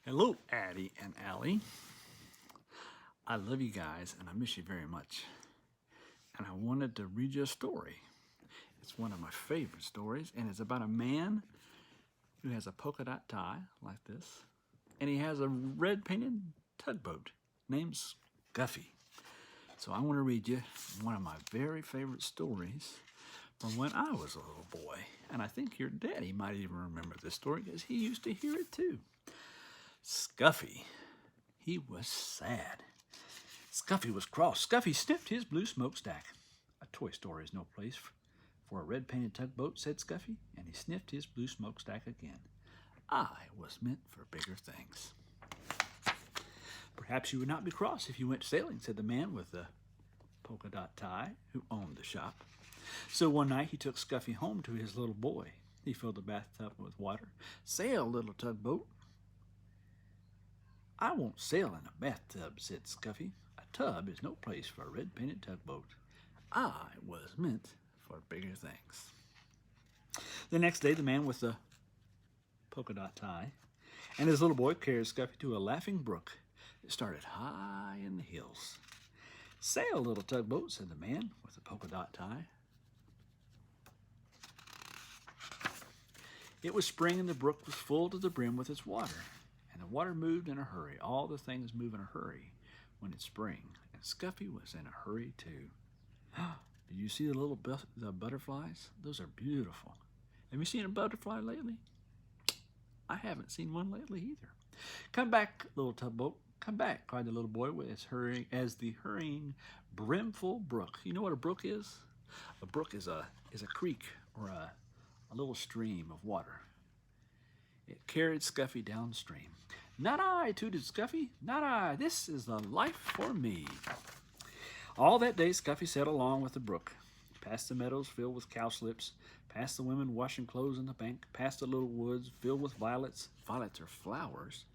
Hello, Addie and Allie. I love you guys and I miss you very much. And I wanted to read you a story. It's one of my favorite stories, and it's about a man who has a polka dot tie like this, and he has a red painted tugboat named Scuffy. So I want to read you one of my very favorite stories from when I was a little boy. And I think your daddy might even remember this story because he used to hear it too. Scuffy, he was sad. Scuffy was cross. Scuffy sniffed his blue smokestack. A toy store is no place for a red-painted tugboat, said Scuffy, and he sniffed his blue smokestack again. I was meant for bigger things. Perhaps you would not be cross if you went sailing, said the man with the polka dot tie who owned the shop. So one night he took Scuffy home to his little boy. He filled the bathtub with water. Sail, little tugboat. I won't sail in a bathtub, said Scuffy. A tub is no place for a red-painted tugboat. I was meant for bigger things. The next day, the man with the polka dot tie and his little boy carried Scuffy to a laughing brook that started high in the hills. Sail, little tugboat, said the man with the polka dot tie. It was spring and the brook was full to the brim with its water. And the water moved in a hurry. All the things move in a hurry when it's spring. And Scuffy was in a hurry too. Do you see the butterflies? Those are beautiful. Have you seen a butterfly lately? I haven't seen one lately either. Come back, little tugboat. Come back, cried the little boy as the hurrying, brimful brook. You know what a brook is? A brook is a creek or a little stream of water. It carried Scuffy downstream. Not I, tooted Scuffy, not I. This is the life for me. All that day, Scuffy sailed along with the brook, past the meadows filled with cowslips, past the women washing clothes on the bank, past the little woods filled with violets. Violets are flowers.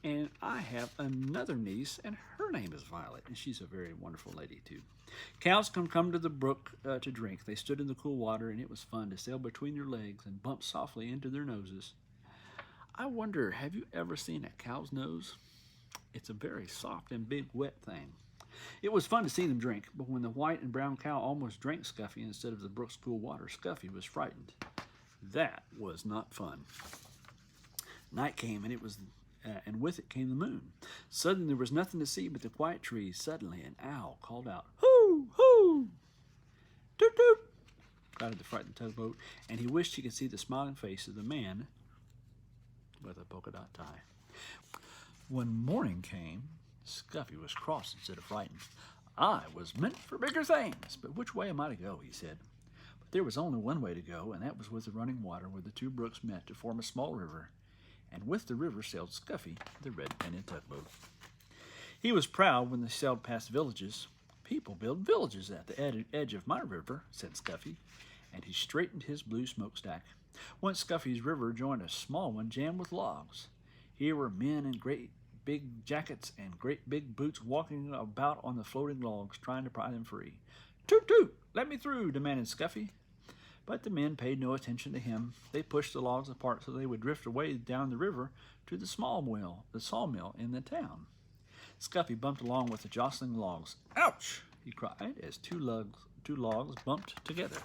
And I have another niece, and her name is Violet, and she's a very wonderful lady, too. Cows come to the brook to drink. They stood in the cool water, and it was fun to sail between their legs and bump softly into their noses. I wonder, have you ever seen a cow's nose? It's a very soft and big wet thing. It was fun to see them drink, but when the white and brown cow almost drank Scuffy instead of the brook's cool water, Scuffy was frightened. That was not fun. Night came, and with it came the moon. Suddenly there was nothing to see but the quiet trees. Suddenly an owl called out, "Hoo, hoo! Toot, toot!" shouted the frightened tugboat, and he wished he could see the smiling face of the man with a polka dot tie. When morning came, Scuffy was cross instead of frightened. I was meant for bigger things, but which way am I to go, he said. But there was only one way to go, and that was with the running water where the two brooks met to form a small river. And with the river sailed Scuffy, the red-painted tugboat. He was proud when they sailed past villages. People build villages at the edge of my river, said Scuffy, and he straightened his blue smokestack. Once Scuffy's river joined a small one jammed with logs. Here were men in great big jackets and great big boots walking about on the floating logs, trying to pry them free. Toot, toot! Let me through, demanded Scuffy. But the men paid no attention to him. They pushed the logs apart so they would drift away down the river to the sawmill in the town. Scuffy bumped along with the jostling logs. Ouch! He cried as two logs bumped together.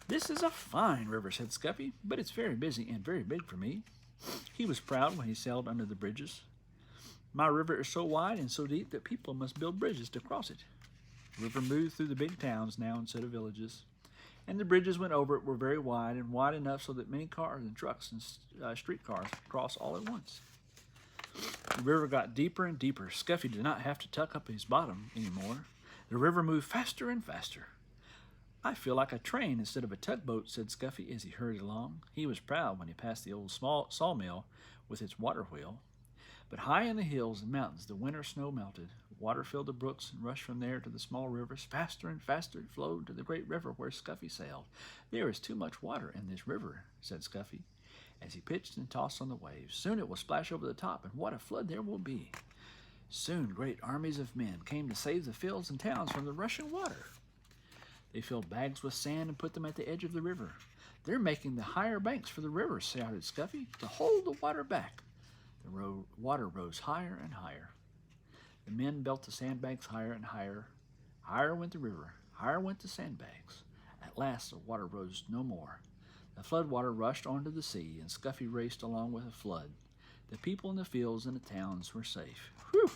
This is a fine river, said Scuffy, but it's very busy and very big for me. He was proud when he sailed under the bridges. My river is so wide and so deep that people must build bridges to cross it. The river moved through the big towns now instead of villages, and the bridges went over it were very wide and wide enough so that many cars and trucks and streetcars could cross all at once. The river got deeper and deeper. Scuffy did not have to tuck up his bottom anymore. The river moved faster and faster. I feel like a train instead of a tugboat, said Scuffy as he hurried along. He was proud when he passed the old sawmill with its water wheel. But high in the hills and mountains the winter snow melted. Water filled the brooks and rushed from there to the small rivers. Faster and faster it flowed to the great river where Scuffy sailed. There is too much water in this river, said Scuffy, as he pitched and tossed on the waves. Soon it will splash over the top, and what a flood there will be. Soon great armies of men came to save the fields and towns from the rushing water. They filled bags with sand and put them at the edge of the river. They're making the higher banks for the river, shouted Scuffy, to hold the water back. The water rose higher and higher. The men built the sandbanks higher and higher. Higher went the river, higher went the sandbanks. At last the water rose no more. The flood water rushed onto the sea, and Scuffy raced along with the flood. The people in the fields and the towns were safe. Whew!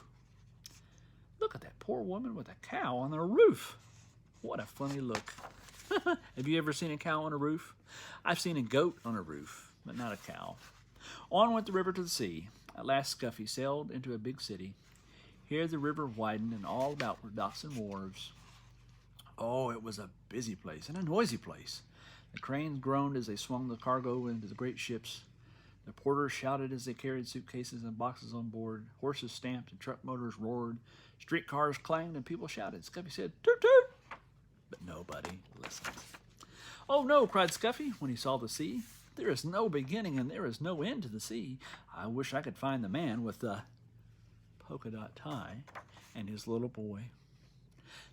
Look at that poor woman with a cow on her roof. What a funny look. Have you ever seen a cow on a roof? I've seen a goat on a roof, but not a cow. On went the river to the sea. At last Scuffy sailed into a big city. Here the river widened, and all about were docks and wharves. Oh, it was a busy place and a noisy place. The cranes groaned as they swung the cargo into the great ships. The porters shouted as they carried suitcases and boxes on board. Horses stamped and truck motors roared. Streetcars clanged and people shouted. Scuffy said, "Toot toot!" But nobody listened. "Oh no," cried Scuffy when he saw the sea. "There is no beginning and there is no end to the sea. I wish I could find the man with the polka dot tie and his little boy."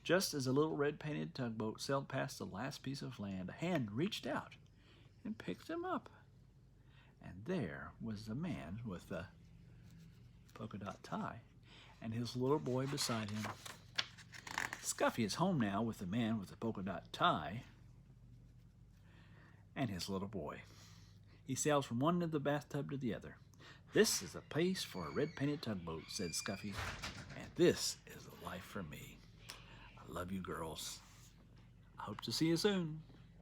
Just as the little red-painted tugboat sailed past the last piece of land, a hand reached out and picked him up. And there was the man with the polka dot tie and his little boy beside him. Scuffy is home now with the man with the polka dot tie and his little boy. He sails from one end of the bathtub to the other. "This is a place for a red-painted tugboat," said Scuffy, "and this is the life for me. I love you, girls. I hope to see you soon."